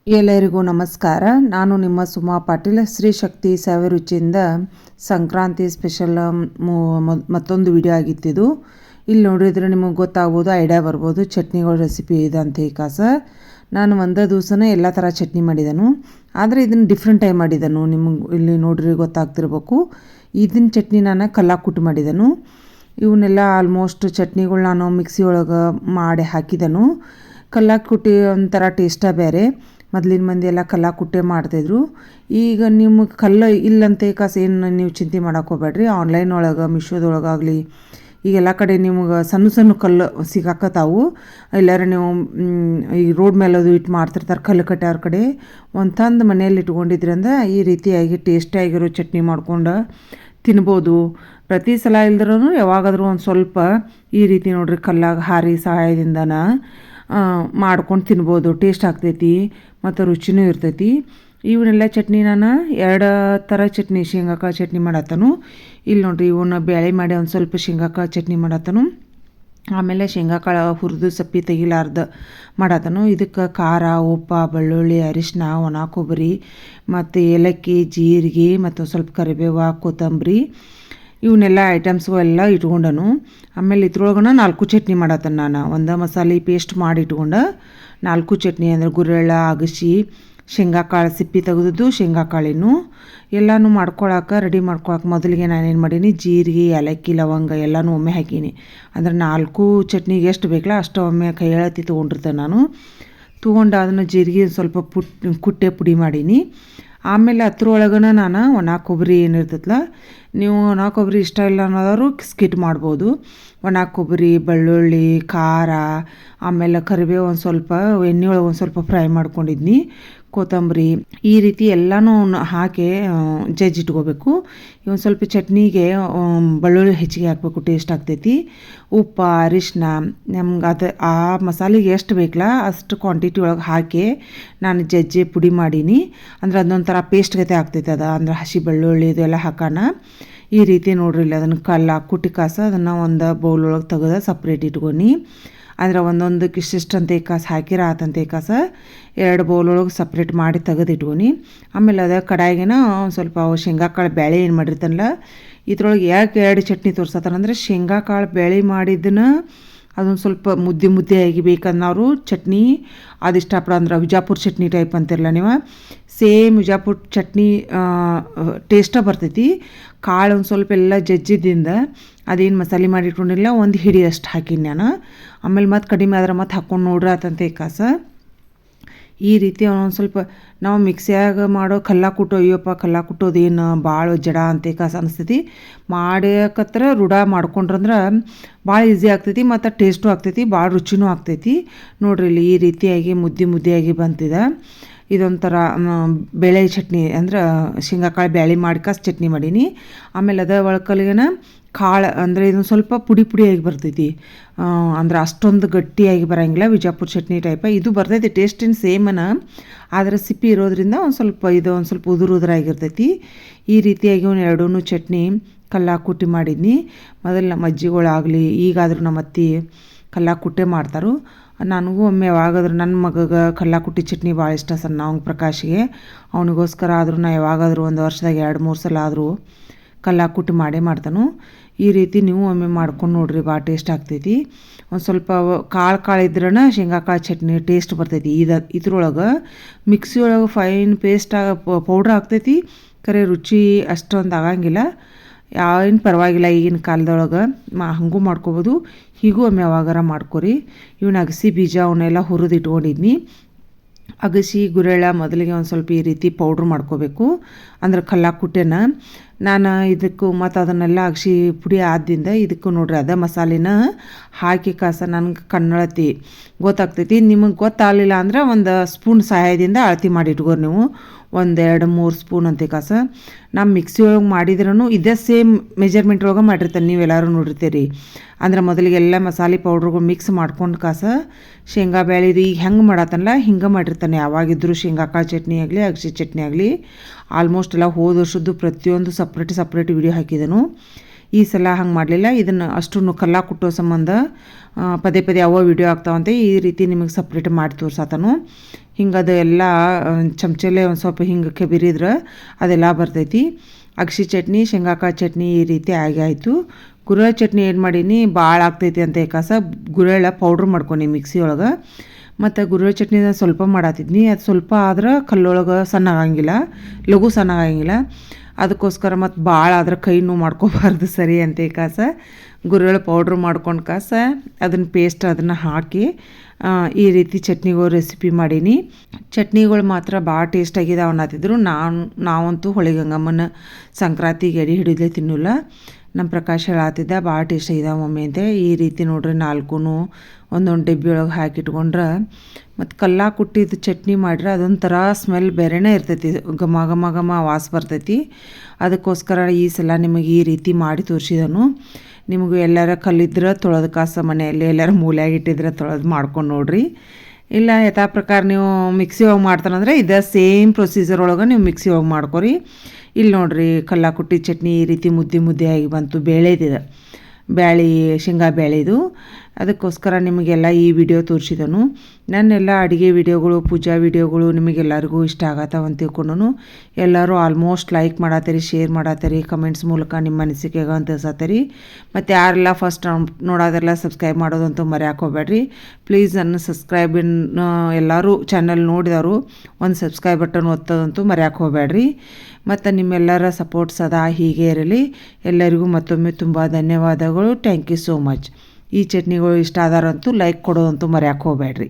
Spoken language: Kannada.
ಎಲ್ಲರಿಗೂ ನಮಸ್ಕಾರ. ನಾನು ನಿಮ್ಮ ಸುಮಾ ಪಾಟೀಲ್. ಶ್ರೀ ಶಕ್ತಿ ಸವಿ ರುಚಿಯಿಂದ ಸಂಕ್ರಾಂತಿ ಸ್ಪೆಷಲ್ ಮತ್ತೊಂದು ವಿಡಿಯೋ ಆಗಿತ್ತಿದು. ಇಲ್ಲಿ ನೋಡಿದರೆ ನಿಮಗೆ ಗೊತ್ತಾಗ್ಬೋದು, ಐಡಿಯಾ ಬರ್ಬೋದು ಚಟ್ನಿಗಳ ರೆಸಿಪಿ ಇದೆ ಅಂತ. ಈ ಕಾಸ ನಾನು ಒಂದೇ ದಿವಸನೇ ಎಲ್ಲ ಥರ ಚಟ್ನಿ ಮಾಡಿದನು, ಆದರೆ ಇದನ್ನು ಡಿಫ್ರೆಂಟ್ ಟೈಮ್ ಮಾಡಿದನು. ನಿಮಗೆ ಇಲ್ಲಿ ನೋಡ್ರಿ ಗೊತ್ತಾಗ್ತಿರ್ಬೇಕು. ಇದನ್ನ ಚಟ್ನಿ ನಾನು ಕಲ್ಲಾಗ ಕುಟ್ಟು ಮಾಡಿದನು. ಇವನ್ನೆಲ್ಲ ಆಲ್ಮೋಸ್ಟ್ ಚಟ್ನಿಗಳು ನಾನು ಮಿಕ್ಸಿ ಒಳಗೆ ಮಾಡಿ ಹಾಕಿದನು. ಕಲ್ಲಾಗ ಕುಟ್ಟಿ ಒಂಥರ ಟೇಸ್ಟ ಬೇರೆ. ಮೊದಲಿನ ಮಂದಿ ಎಲ್ಲ ಕಲ್ಲಾಗ ಕುಟ್ಟೆ ಮಾಡ್ತಾಯಿದ್ರು. ಈಗ ನಿಮಗೆ ಕಲ್ಲು ಇಲ್ಲಂತೆ ಕಾಸು ಏನು ನೀವು ಚಿಂತೆ ಮಾಡೋಕೆ ಹೋಗ್ಬೇಡ್ರಿ. ಆನ್ಲೈನ್ ಒಳಗೆ ಮಿಶೋದೊಳಗಾಗಲಿ ಈಗೆಲ್ಲ ಕಡೆ ನಿಮ್ಗೆ ಸಣ್ಣ ಸಣ್ಣ ಕಲ್ಲು ಸಿಗಾಕತ್ತಾವು. ಎಲ್ಲರೂ ನೀವು ಈ ರೋಡ್ ಮೇಲೆ ಅದು ಇಟ್ಟು ಮಾಡ್ತಿರ್ತಾರೆ ಕಲ್ಲು ಕಟ್ಟೆಯವ್ರ ಕಡೆ. ಒಂದು ತಂದು ಮನೆಯಲ್ಲಿ ಇಟ್ಕೊಂಡಿದ್ರಿಂದ ಈ ರೀತಿಯಾಗಿ ಟೇಸ್ಟಿಯಾಗಿರೋ ಚಟ್ನಿ ಮಾಡ್ಕೊಂಡು ತಿನ್ಬೋದು. ಪ್ರತಿ ಸಲ ಇಲ್ದ್ರೂ ಯಾವಾಗಾದರೂ ಒಂದು ಸ್ವಲ್ಪ ಈ ರೀತಿ ನೋಡ್ರಿ ಕಲ್ಲಾಗ ಹಾರಿ ಸಹಾಯದಿಂದನ ಮಾಡ್ಕೊಂಡು ತಿನ್ಬೋದು. ಟೇಸ್ಟ್ ಆಗ್ತೈತಿ ಮತ್ತು ರುಚಿನೂ ಇರ್ತೈತಿ. ಇವನ್ನೆಲ್ಲ ಚಟ್ನಿ ನಾನು 2 ಥರ ಚಟ್ನಿ, ಶೇಂಗಾಕಾಳು ಚಟ್ನಿ ಮಾಡತ್ತನು. ಇಲ್ಲಿ ನೋಡಿರಿ ಇವನ್ನ ಬೇಳೆ ಮಾಡಿ ಒಂದು ಸ್ವಲ್ಪ ಶೇಂಗಾಕಾಳು ಚಟ್ನಿ ಮಾಡತ್ತನು. ಆಮೇಲೆ ಶೇಂಗಾಕಾಳು ಹುರಿದು ಸಪ್ಪಿ ತೆಗಿಲಾರ್ದ ಮಾಡತ್ತನು. ಇದಕ್ಕೆ ಖಾರ, ಉಪ್ಪು, ಬೆಳ್ಳುಳ್ಳಿ, ಅರಿಶಿನ, ಒಣ ಕೊಬ್ಬರಿ ಮತ್ತು ಏಲಕ್ಕಿ, ಜೀರಿಗೆ ಮತ್ತು ಸ್ವಲ್ಪ ಕರಿಬೇವು, ಕೊತ್ತಂಬರಿ ಇವನ್ನೆಲ್ಲ ಐಟಮ್ಸ್ಗು ಎಲ್ಲ ಇಟ್ಕೊಂಡನು. ಆಮೇಲೆ ಇದ್ರೊಳಗನ 4 ಚಟ್ನಿ ಮಾಡತ್ತನು. ನಾನು ಒಂದು ಮಸಾಲೆ ಪೇಸ್ಟ್ ಮಾಡಿ ಇಟ್ಕೊಂಡು 4 ಚಟ್ನಿ ಅಂದರೆ ಗುರೆಳ್ಳ, ಅಗಸಿ, ಶೇಂಗಾಕಾಳು ಸಿಪ್ಪಿ ತೆಗೆದದ್ದು, ಶೇಂಗಾಕಾಳಿನೂ ಎಲ್ಲನೂ ರೆಡಿ ಮಾಡ್ಕೊಳಕ್ಕೆ ಮೊದಲಿಗೆ ನಾನೇನು ಮಾಡೀನಿ, ಜೀರಿಗೆ, ಏಲಕ್ಕಿ, ಲವಂಗ ಎಲ್ಲನೂ ಒಮ್ಮೆ ಹಾಕೀನಿ. ಅಂದರೆ 4 ಚಟ್ನಿಗೆ ಎಷ್ಟು ಬೇಕಲ್ಲ ಅಷ್ಟು ಒಮ್ಮೆ ಕೈ ಎಳತಿ ತೊಗೊಂಡಿರ್ತೇನೆ ನಾನು. ತೊಗೊಂಡು ಅದನ್ನು ಜೀರಿಗೆ ಸ್ವಲ್ಪ ಕುಟ್ಟೆ ಪುಡಿ ಮಾಡೀನಿ. ಆಮೇಲೆ ಅದ್ರೊಳಗನ ನಾನು ಒಣ ಕೊಬ್ಬರಿ ಏನಿರ್ತೈತಲ್ಲ, ನೀವು ಒಣ ಕೊಬ್ಬರಿ ಇಷ್ಟ ಇಲ್ಲ ಅನ್ನೋದವರು ಸ್ಕಿಟ್ ಮಾಡ್ಬೋದು. ಒಣ ಕೊಬ್ಬರಿ, ಬೆಳ್ಳುಳ್ಳಿ, ಖಾರ, ಆಮೇಲೆ ಕರಿಬೇವು ಒಂದು ಸ್ವಲ್ಪ ಎಣ್ಣೆ ಒಳಗೆ ಒಂದು ಸ್ವಲ್ಪ ಫ್ರೈ ಮಾಡ್ಕೊಂಡಿದ್ನಿ, ಕೊತ್ತಂಬರಿ ಈ ರೀತಿ ಎಲ್ಲನೂ ಹಾಕಿ ಜಜ್ಜಿಟ್ಕೋಬೇಕು. ಇವೊಂದು ಸ್ವಲ್ಪ ಚಟ್ನಿಗೆ ಬೆಳ್ಳುಳ್ಳಿ ಹೆಚ್ಚಿಗೆ ಹಾಕಬೇಕು, ಟೇಸ್ಟ್ ಆಗ್ತೈತಿ. ಉಪ್ಪು, ಅರಿಶಿನ ನಮ್ಗೆ ಅದು ಆ ಮಸಾಲೆಗೆ ಎಷ್ಟು ಬೇಕಲ್ಲ ಅಷ್ಟು ಕ್ವಾಂಟಿಟಿ ಒಳಗೆ ಹಾಕಿ ನಾನು ಜಜ್ಜಿ ಪುಡಿ ಮಾಡೀನಿ. ಅಂದ್ರೆ ಅದೊಂಥರ ಪೇಸ್ಟ್ ಗತೆ ಆಗ್ತೈತೆ. ಅದು ಅಂದ್ರೆ ಹಸಿ ಬೆಳ್ಳುಳ್ಳಿ ಇದೆಲ್ಲ ಹಾಕೋಣ. ಈ ರೀತಿ ನೋಡ್ರಿ ಇಲ್ಲಿ ಅದನ್ನು ಕಲ್ಲಾಗ ಕುಟ್ಟಿ ಕಾಸು ಅದನ್ನು ಒಂದು ಬೌಲ್ ಒಳಗೆ ತೆಗೆದು ಸಪ್ರೇಟ್ ಇಟ್ಕೊಂಡು, ಅಂದ್ರೆ ಒಂದೊಂದಕ್ಕೆ ಇಷ್ಟಿಷ್ಟಂತೆ ಕಾಸು ಹಾಕಿರ ಆತಂತೆ ಕಾಸು 2 ಬೌಲ್ ಒಳಗೆ ಸಪ್ರೇಟ್ ಮಾಡಿ ತೆಗೆದು ಇಟ್ಕೊಂಡು, ಆಮೇಲೆ ಅದು ಕಡಾಯಿಗೆನ ಒಂದು ಸ್ವಲ್ಪ ಶೇಂಗಾಕಾಳು ಬೇಳೆ ಏನು ಮಾಡಿರ್ತಾನಲ್ಲ ಇದ್ರೊಳಗೆ ಯಾಕೆ 2 ಚಟ್ನಿ ತೋರ್ಸತ್ತಾರಂದ್ರೆ, ಶೇಂಗಾಕಾಳು ಬೇಳೆ ಮಾಡಿದ್ದನ್ನ ಅದೊಂದು ಸ್ವಲ್ಪ ಮುದ್ದೆ ಆಗಿ ಬೇಕನ್ನೋರು ಚಟ್ನಿ ಅದು ಇಷ್ಟಪಡ. ಅಂದ್ರೆ ವಿಜಾಪುರ ಚಟ್ನಿ ಟೈಪ್ ಅಂತಿರಲ್ಲ ನೀವು, ಸೇಮ್ ವಿಜಾಪುರ ಚಟ್ನಿ ಟೇಸ್ಟ ಬರ್ತೈತಿ. ಕಾಳು ಒಂದು ಸ್ವಲ್ಪ ಎಲ್ಲ ಜಜ್ಜಿದಿಂದ ಅದೇನು ಮಸಾಲೆ ಮಾಡಿ ಇಟ್ಕೊಂಡಿಲ್ಲ ಒಂದು ಹಿಡಿ ಅಷ್ಟು ಹಾಕೀನಿ ನಾನು. ಆಮೇಲೆ ಮತ್ತು ಕಡಿಮೆ ಆದ್ರೆ ಮತ್ತು ಹಾಕ್ಕೊಂಡು ನೋಡ್ರಿ ಆತಂತೆ ಕಾಸು. ಈ ರೀತಿ ಒಂದೊಂದು ಸ್ವಲ್ಪ ನಾವು ಮಿಕ್ಸಿಯಾಗ ಮಾಡೋ ಕಲ್ಲಾಗ ಕುಟ್ಟೋ, ಅಯ್ಯಪ್ಪ ಕಲ್ಲಾಗ ಕುಟ್ಟೋದೇನು ಭಾಳ ಜಡ ಅಂತ ಕಾಸು ಅನಿಸ್ತೈತಿ. ಮಾಡಕತ್ರ ರೂಢ ಮಾಡ್ಕೊಂಡ್ರಂದ್ರೆ ಭಾಳ ಈಸಿ ಆಗ್ತೈತಿ ಮತ್ತು ಟೇಸ್ಟು ಆಗ್ತೈತಿ, ಭಾಳ ರುಚಿನೂ ಆಗ್ತೈತಿ. ನೋಡ್ರಿ ಇಲ್ಲಿ ಈ ರೀತಿಯಾಗಿ ಮುದ್ದೆಯಾಗಿ ಬಂತಿದೆ. ಇದೊಂಥರ ಬೇಳೆ ಚಟ್ನಿ ಅಂದ್ರೆ ಶೇಂಗಾಕಾಳು ಬೇಳೆ ಮಾಡಿ ಕಾಸು ಚಟ್ನಿ ಮಾಡೀನಿ. ಆಮೇಲೆ ಅದ ಒಳಕಲ್ಲಿಗೆನ ಕಾಳು ಅಂದರೆ ಇದೊಂದು ಸ್ವಲ್ಪ ಪುಡಿಯಾಗಿ ಬರ್ತೈತಿ. ಅಂದ್ರೆ ಅಷ್ಟೊಂದು ಗಟ್ಟಿಯಾಗಿ ಬರೋಂಗಿಲ್ಲ, ವಿಜಾಪುರ ಚಟ್ನಿ ಟೈಪ ಇದು ಬರ್ತೈತಿ. ಟೇಸ್ಟಿನ ಸೇಮನ, ಆದರೆ ಸಿಪ್ಪಿ ಇರೋದ್ರಿಂದ ಒಂದು ಸ್ವಲ್ಪ ಉದುರಾಗಿರ್ತೈತಿ. ಈ ರೀತಿಯಾಗಿ ಒಂದು 2 ಚಟ್ನಿ ಕಲ್ಲಾಗ ಕುಟ್ಟಿ ಮಾಡಿದ್ನಿ. ಮೊದಲು ನಮ್ಮ ಅಜ್ಜಿಗಳಾಗಲಿ ಈಗಾದರೂ ನಮ್ಮ ಅತ್ತಿ ಕಲ್ಲಾಗ ಕುಟ್ಟೆ ಮಾಡ್ತಾರೋ. ನನಗೂ ಒಮ್ಮೆ ಯಾವಾಗಾದ್ರೂ ನನ್ನ ಮಗಗೆ ಕಲ್ಲಾಗ ಕುಟ್ಟಿ ಚಟ್ನಿ ಭಾಳ ಇಷ್ಟ ಅವ್ನಿಗೆ ಪ್ರಕಾಶಿಗೆ. ಅವನಿಗೋಸ್ಕರ ಆದರೂ ನಾ ಯಾವಾಗಾದರೂ ಒಂದು ವರ್ಷದಾಗ 2-3 ಸಲ ಆದರೂ ಕಲ್ಲಾಗ ಕುಟ್ಟಿ ಮಾಡೇ ಮಾಡ್ತಾನು. ಈ ರೀತಿ ನೀವು ಒಮ್ಮೆ ಮಾಡ್ಕೊಂಡು ನೋಡ್ರಿ, ಭಾಳ ಟೇಸ್ಟ್ ಆಗ್ತೈತಿ. ಒಂದು ಸ್ವಲ್ಪ ಕಾಳು ಇದ್ರನ ಶೇಂಗಾಕಾಳು ಚಟ್ನಿ ಟೇಸ್ಟ್ ಬರ್ತೈತಿ. ಇದ್ರೊಳಗೆ ಮಿಕ್ಸಿ ಒಳಗೆ ಫೈನ್ ಪೇಸ್ಟ್ ಪೌಡ್ರ್ ಆಗ್ತೈತಿ, ಖರೆ ರುಚಿ ಅಷ್ಟೊಂದು ಆಗಂಗಿಲ್ಲ. ಏನು ಪರವಾಗಿಲ್ಲ, ಈಗಿನ ಕಾಲದೊಳಗೆ ಹಾಗೂ ಮಾಡ್ಕೊಬೋದು. ಹೀಗೂ ಒಮ್ಮೆ ಯಾವಾಗಾರ ಮಾಡ್ಕೊರಿ. ಇವನ್ನ ಅಗಸಿ ಬೀಜ ಅವನ್ನೆಲ್ಲ ಹುರಿದು ಇಟ್ಕೊಂಡಿದ್ನಿ. ಅಗಸಿ ಗುರೆಳ್ಳ ಮೊದಲಿಗೆ ಒಂದು ಸ್ವಲ್ಪ ಈ ರೀತಿ ಪೌಡ್ರ್ ಮಾಡ್ಕೋಬೇಕು, ಅಂದ್ರೆ ಕಲ್ಲಾಗ ಕುಟ್ಟೆನ ನಾನು ಇದಕ್ಕೂ ಮತ್ತು ಅದನ್ನೆಲ್ಲ ಅಗಸಿ ಪುಡಿ ಆದಿಂದ ಇದಕ್ಕೂ ನೋಡ್ರಿ ಅದೇ ಮಸಾಲೆನ ಹಾಕಿ ಕಾಸ ನನಗೆ ಕಣ್ಣಳತಿ ಗೊತ್ತಾಗ್ತೈತಿ. ನಿಮಗೆ ಗೊತ್ತಾಗಲಿಲ್ಲ ಅಂದ್ರೆ ಒಂದು ಸ್ಪೂನ್ ಸಹಾಯದಿಂದ ಅಳತಿ ಮಾಡಿ ಇಟ್ಕೋರಿ ನೀವು. 1-2-3 ಸ್ಪೂನ್ ಅಂತೆ ಕಾಸ. ನಮ್ಮ ಮಿಕ್ಸಿ ಒಳಗೆ ಮಾಡಿದ್ರೂ ಇದೇ ಸೇಮ್ ಮೆಜರ್ಮೆಂಟ್ ಒಳಗೆ ಮಾಡಿರ್ತಾನೆ, ನೀವೆಲ್ಲರೂ ನೋಡಿರ್ತೀರಿ. ಅಂದ್ರೆ ಮೊದಲಿಗೆಲ್ಲ ಮಸಾಲೆ ಪೌಡ್ರಿಗೂ ಮಿಕ್ಸ್ ಮಾಡ್ಕೊಂಡು ಕಾಸ ಶೇಂಗಾ ಬೇಳೆದು ಈಗ ಹೆಂಗೆ ಮಾಡತ್ತಲ್ಲ ಹಿಂಗೆ ಮಾಡಿರ್ತಾನೆ. ಯಾವಾಗಿದ್ದರೂ ಶೇಂಗಾಕಾಳು ಚಟ್ನಿ ಆಗಲಿ ಅಗಸಿ ಚಟ್ನಿ ಆಗಲಿ ಆಲ್ಮೋಸ್ಟ್ ಎಲ್ಲ ಹೋದ ವರ್ಷದ್ದು ಪ್ರತಿಯೊಂದು ಸಪ್ರೇಟ್ ವಿಡಿಯೋ ಹಾಕಿದನು. ಈ ಸಲ ಹಂಗೆ ಮಾಡಲಿಲ್ಲ. ಇದನ್ನು ಅಷ್ಟು ಕಲ್ಲ ಕುಟ್ಟೋ ಸಂಬಂಧ ಪದೇ ಪದೇ ವಿಡಿಯೋ ಆಗ್ತಾವಂತೆ ಈ ರೀತಿ ನಿಮಗೆ ಸಪ್ರೇಟ್ ಮಾಡಿ ತೋರ್ಸತನು. ಹಿಂಗೆ ಅದು ಎಲ್ಲ ಚಮಚಲ್ಲೇ ಒಂದು ಸ್ವಲ್ಪ ಹಿಂಗೆ ಕೆಬಿರಿದ್ರೆ ಅದೆಲ್ಲ ಬರ್ತೈತಿ. ಅಗಸಿ ಚಟ್ನಿ, ಶೇಂಗಾಕಾಳು ಚಟ್ನಿ ಈ ರೀತಿ ಆಯಿತು. ಗುರೆಳ್ಳು ಚಟ್ನಿ ಏನು ಮಾಡೀನಿ, ಭಾಳ ಆಗ್ತೈತಿ ಅಂತ ಏಕಾಸ ಗುರೆಳ್ಳ ಪೌಡ್ರ್ ಮಾಡ್ಕೊಂಡು ಮಿಕ್ಸಿ ಒಳಗೆ. ಮತ್ತು ಗುರೆಳ್ಳು ಚಟ್ನಿನ ಸ್ವಲ್ಪ ಮಾಡತ್ತಿದ್ನಿ, ಅದು ಸ್ವಲ್ಪ ಆದ್ರೆ ಕಲ್ಲೊಳಗೆ ಸಣ್ಣ ಆಗಂಗಿಲ್ಲ, ಲಘು ಸಣ್ಣ ಆಗಂಗಿಲ್ಲ. ಅದಕ್ಕೋಸ್ಕರ ಮತ್ತು ಭಾಳ ಆದ್ರೆ ಕೈ ನೋವು ಮಾಡ್ಕೋಬಾರ್ದು ಸರಿ ಅಂತ ಏಕಾಸ ಗುರೆಳ್ಳು ಪೌಡ್ರ್ ಮಾಡ್ಕೊಂಡು ಅದನ್ನು ಪೇಸ್ಟ್ ಅದನ್ನು ಹಾಕಿ ಈ ರೀತಿ ಚಟ್ನಿಗಳು ರೆಸಿಪಿ ಮಾಡೀನಿ. ಚಟ್ನಿಗಳು ಮಾತ್ರ ಭಾಳ ಟೇಸ್ಟಾಗಿದ್ದಾವೆ ಅನ್ನತ್ತಿದ್ರು. ನಾವಂತೂ ಹೊಳಿಗಂಗಮ್ಮನ ಸಂಕ್ರಾಂತಿಗೆ ಎಡೆ ಹಿಡಿದ್ಲೇ ತಿನ್ನಲ್ಲ. ನಮ್ಮ ಪ್ರಕಾಶ್ ಹೇಳತ್ತಿದ್ದ ಭಾಳ ಟೇಸ್ಟಾಗಿದ್ದಾವೆ ಮಮ್ಮಿ ಅಂತ. ಈ ರೀತಿ ನೋಡ್ರಿ 4 ಒಂದೊಂದು ಡಬ್ಬಿ ಒಳಗೆ ಹಾಕಿಟ್ಕೊಂಡ್ರೆ ಮತ್ತು ಕಲ್ಲ ಕುಟ್ಟಿದ್ದು ಚಟ್ನಿ ಮಾಡ್ರೆ ಅದೊಂಥರ ಸ್ಮೆಲ್ ಬೇರೆನೇ ಇರ್ತೈತಿ, ಘಮ ಘಮ ಘಮ ವಾಸ ಬರ್ತೈತಿ. ಅದಕ್ಕೋಸ್ಕರ ಈ ಸಲ ನಿಮಗೆ ಈ ರೀತಿ ಮಾಡಿ ತೋರಿಸಿದನು. ನಿಮಗೂ ಎಲ್ಲರ ಕಲ್ಲಿದ್ರೆ ತೊಳೆದು ಕಾಸ ಮನೆಯಲ್ಲಿ ಎಲ್ಲರ ಮೂಲೆಯಾಗಿ ಇಟ್ಟಿದ್ರೆ ತೊಳೆದು ಮಾಡ್ಕೊಂಡು ನೋಡಿರಿ. ಇಲ್ಲ ಯಥಾ ಪ್ರಕಾರ ನೀವು ಮಿಕ್ಸಿ ಒಳಗೆ ಮಾಡ್ತಾರಂದ್ರೆ ಇದೇ ಸೇಮ್ ಪ್ರೊಸೀಜರ್ ಒಳಗೆ ನೀವು ಮಿಕ್ಸಿ ಒಳಗೆ ಮಾಡ್ಕೊರಿ. ಇಲ್ಲಿ ನೋಡಿರಿ ಕಲ್ಲ ಕುಟ್ಟಿ ಚಟ್ನಿ ಈ ರೀತಿ ಮುದ್ದೆ ಆಗಿ ಬಂತು. ಬೇಳೆದಿದೆ, ಶೇಂಗಾ ಬೇಳೆದು. ಅದಕ್ಕೋಸ್ಕರ ನಿಮಗೆಲ್ಲ ಈ ವಿಡಿಯೋ ತೋರಿಸಿದನು. ನನ್ನೆಲ್ಲ ಅಡುಗೆ ವಿಡಿಯೋಗಳು, ಪೂಜಾ ವಿಡಿಯೋಗಳು ನಿಮಗೆಲ್ಲರಿಗೂ ಇಷ್ಟ ಆಗತ್ತವ ಅಂತ ತಿಳ್ಕೊಂಡು ಎಲ್ಲರೂ ಆಲ್ಮೋಸ್ಟ್ ಲೈಕ್ ಮಾಡತ್ತೀರಿ, ಶೇರ್ ಮಾಡತ್ತೀರಿ, ಕಮೆಂಟ್ಸ್ ಮೂಲಕ ನಿಮ್ಮ ಅನಿಸಿಕೆಗೆ ಅಂತ ತಿಳಿಸತ್ತೀರಿ. ಮತ್ತು ಯಾರೆಲ್ಲ ಫಸ್ಟ್ ನೋಡೋದೆಲ್ಲ ಸಬ್ಸ್ಕ್ರೈಬ್ ಮಾಡೋದಂತೂ ಮರೆಯೋಕೆ ಹೋಗ್ಬೇಡ್ರಿ ಪ್ಲೀಸ್. ನನ್ನ ಎಲ್ಲರೂ ಚಾನಲ್ ನೋಡಿದವರು ಒಂದು ಸಬ್ಸ್ಕ್ರೈಬ್ ಬಟನ್ ಒತ್ತೋದಂತೂ ಮರೆಯೋಕೆ ಹೋಗ್ಬೇಡ್ರಿ. ಮತ್ತು ನಿಮ್ಮೆಲ್ಲರ ಸಪೋರ್ಟ್ ಸದಾ ಹೀಗೆ ಇರಲಿ. ಎಲ್ಲರಿಗೂ ಮತ್ತೊಮ್ಮೆ ತುಂಬ ಧನ್ಯವಾದಗಳು. Thank you so much. ಈ ಚಟ್ನಿಗಳು ಇಷ್ಟ ಆದಾರಂತೂ ಲೈಕ್ ಕೊಡೋದಂತೂ ಮರೆಯೋಕೆ ಹೋಗ್ಬೇಡ್ರಿ.